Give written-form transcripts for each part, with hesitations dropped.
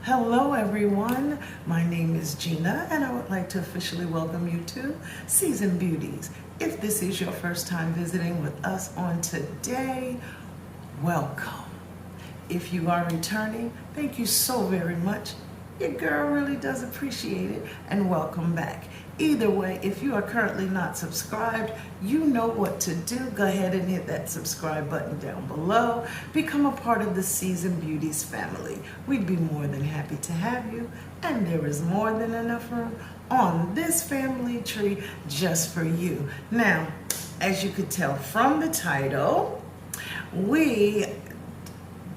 Hello everyone, my name is Gina and I would like to officially welcome you to Season Beauties. If this is your first time visiting with us on today, welcome. If you are returning, thank you so very much. Your girl really does appreciate it, and welcome back. Either way, if you are currently not subscribed, you know what to do. Go ahead and hit that subscribe button down below. Become a part of the Season Beauties family. We'd be more than happy to have you, and there is more than enough room on this family tree just for you. Now, as you could tell from the title, we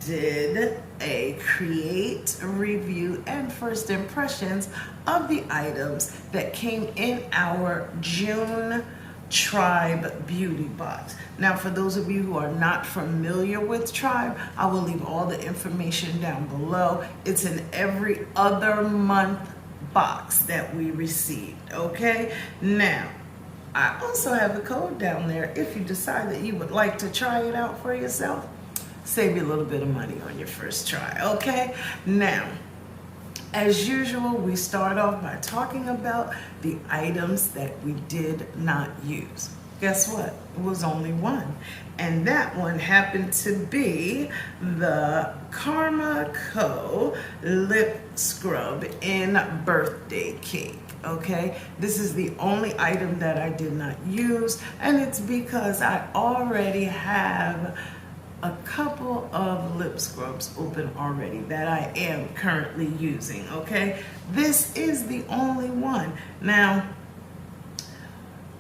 did a create, review, and first impressions of the items that came in our June Tribe Beauty Box. Now, for those of you who are not familiar with Tribe, I will leave all the information down below. It's an every other month box that we received, okay? Now, I also have a code down there if you decide that you would like to try it out for yourself. Save you a little bit of money on your first try, okay? Now, as usual, we start off by talking about the items that we did not use. Guess what? It was only one. And that one happened to be the Karma Co. Lip Scrub in Birthday Cake. Okay, this is the only item that I did not use, and it's because I already have a couple of lip scrubs open already that I am currently using, okay? This is the only one. Now,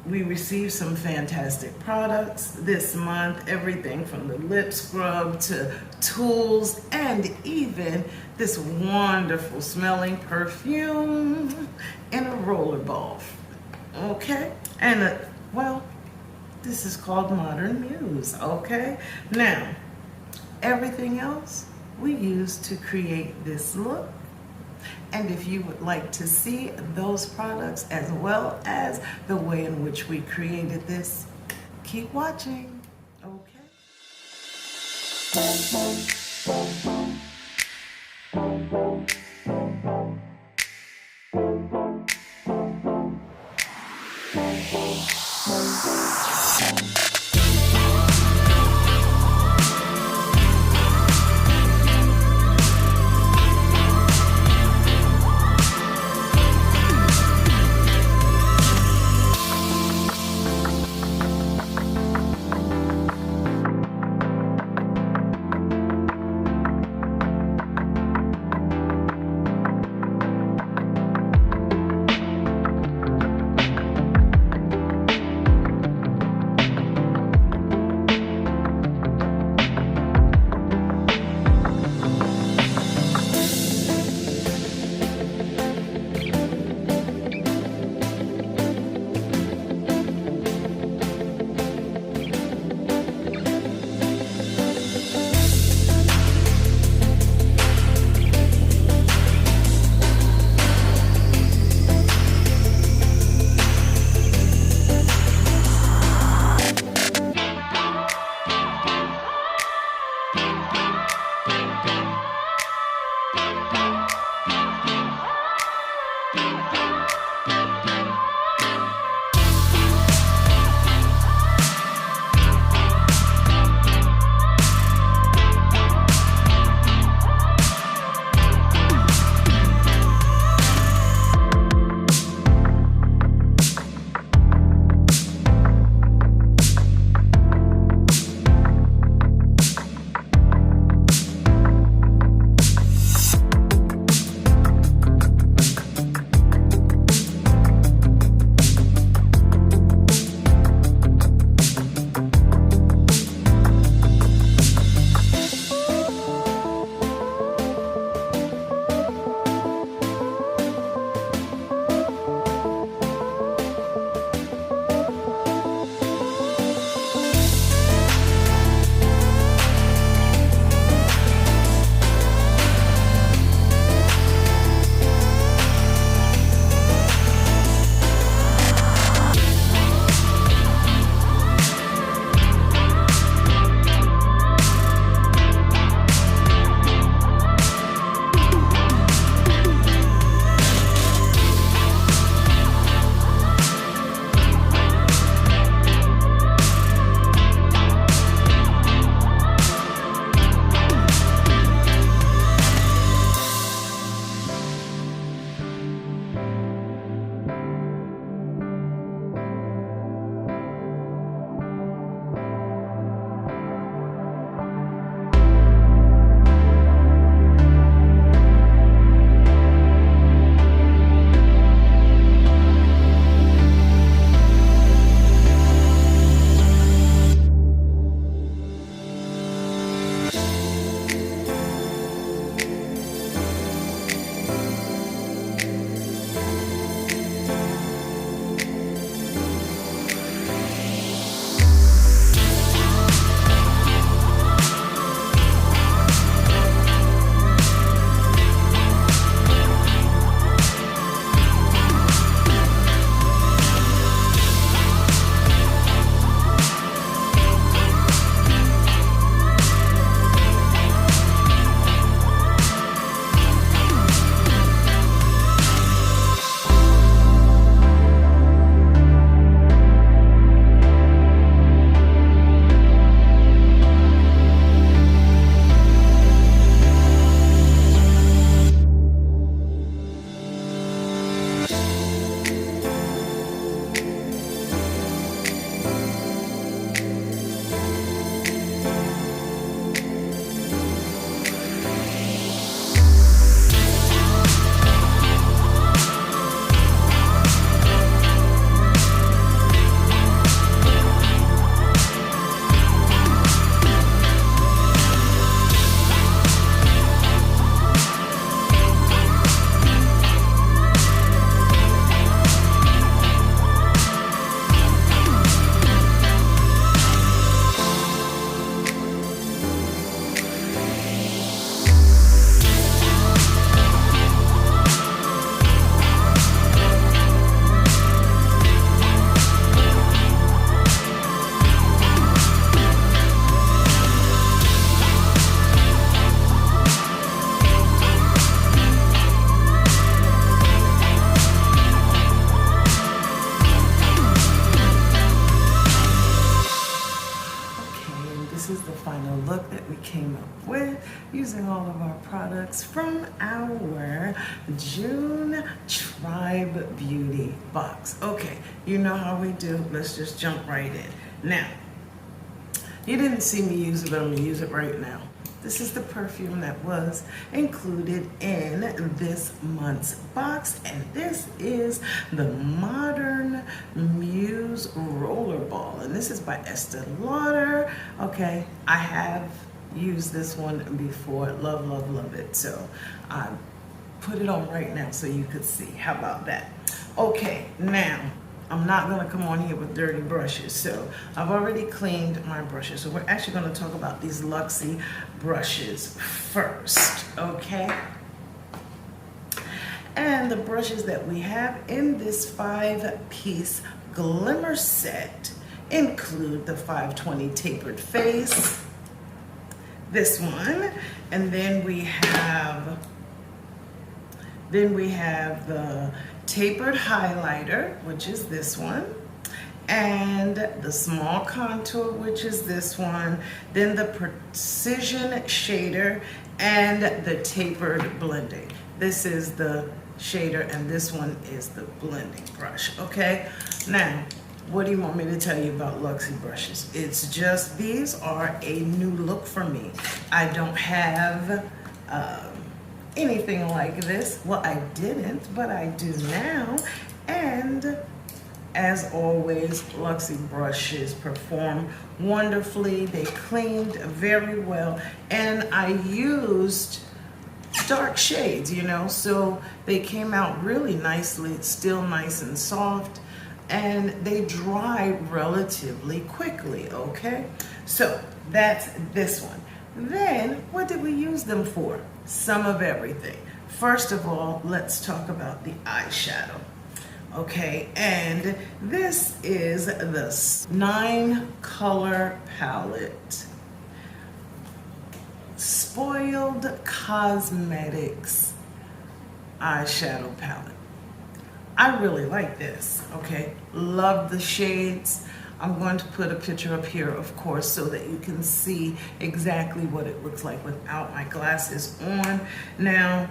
we received some fantastic products this month, everything from the lip scrub to tools and even this wonderful smelling perfume in a roller ball, okay? And well, this is called Modern Muse, okay? Now, everything else we used to create this look. And if you would like to see those products as well as the way in which we created this, keep watching, okay? up with using all of our products from our June Tribe Beauty box. Okay, you know how we do. Let's just jump right in. Now, you didn't see me use it, but I'm gonna use it right now. This is the perfume that was included in this month's box, and this is the Modern Muse Rollerball, and this is by Estee Lauder. Okay, I have used this one before. Love, love, love it. So I put it on right now so you could see. How about that? Okay, now I'm not going to come on here with dirty brushes, so I've already cleaned my brushes. So we're actually going to talk about these Luxy brushes first, okay? And the brushes that we have in this 5-piece glimmer set include the 520 tapered face, this one, and then we have the tapered highlighter, which is this one, and the small contour, which is this one, then the precision shader and the tapered blending. This is the shader and this one is the blending brush. Okay, now what do you want me to tell you about Luxy brushes? It's just, these are a new look for me. I don't have anything like this. Well, I didn't, but I do now. And as always, Luxy brushes perform wonderfully. They cleaned very well, and I used dark shades, you know, so they came out really nicely. It's still nice and soft, and they dry relatively quickly. Okay, so that's this one. Then what did we use them for? Some of everything. First of all, let's talk about the eyeshadow. Okay, and this is the 9-color palette, Spoiled Cosmetics eyeshadow palette. I really like this, okay? Love the shades. I'm going to put a picture up here, of course, so that you can see exactly what it looks like without my glasses on. Now,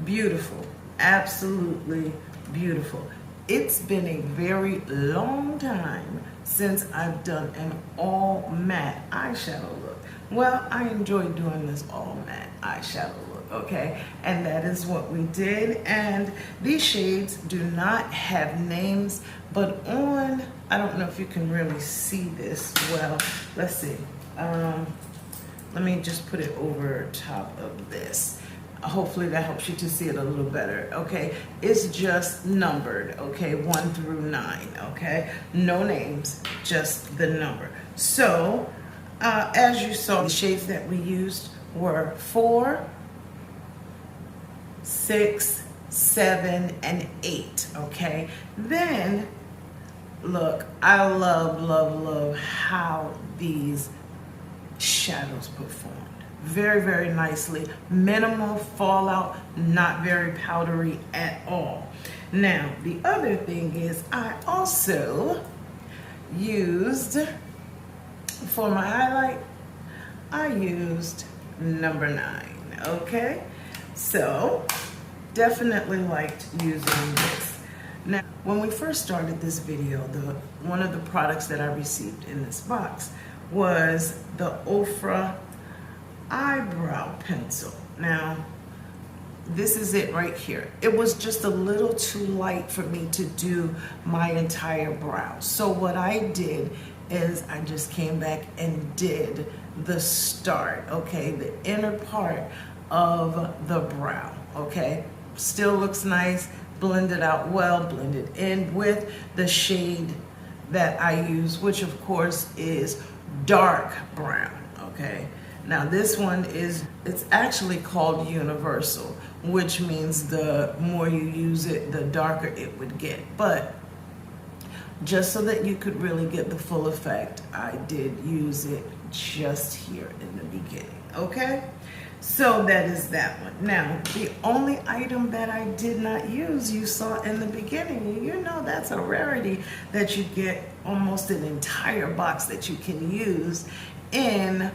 beautiful, absolutely beautiful. It's been a very long time since I've done an all matte eyeshadow look. Well, I enjoy doing this all matte eyeshadow look, okay? And that is what we did. And these shades do not have names, but on, I don't know if you can really see this well. Let's see. Let me just put it over top of this. Hopefully that helps you to see it a little better, okay? It's just numbered, okay? 1 through 9, okay? No names, just the number. So, as you saw, the shades that we used were 4, 6, 7, and 8, okay? Then, look, I love, love, love how these shadows performed. Very, very nicely. Minimal fallout, not very powdery at all. Now, the other thing is I also used, for my highlight, I used number 9, okay? So, definitely liked using this. Now, when we first started this video, one of the products that I received in this box was the Ofra Eyebrow pencil. Now, this is it right here. It was just a little too light for me to do my entire brow. So what I did is I just came back and did the start, okay, the inner part of the brow, okay? Still looks nice, blended out well, blended in with the shade that I use, which of course is dark brown, okay? Now this one it's actually called Universal, which means the more you use it, the darker it would get. But just so that you could really get the full effect, I did use it just here in the beginning, okay? So that is that one. Now, the only item that I did not use, you saw in the beginning. You know that's a rarity that you get almost an entire box that you can use in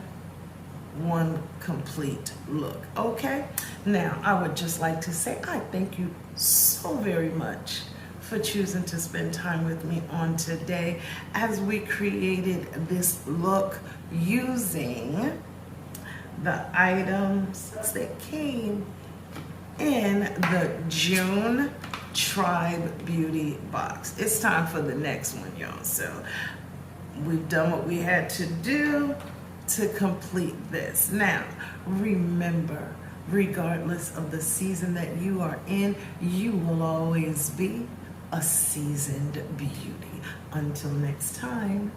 one complete look. Okay, now I would just like to say I thank you so very much for choosing to spend time with me on today as we created this look using the items that came in the June Tribe Beauty box. It's time for the next one, y'all. So we've done what we had to do to complete this. Now, remember, regardless of the season that you are in, you will always be a seasoned beauty. Until next time.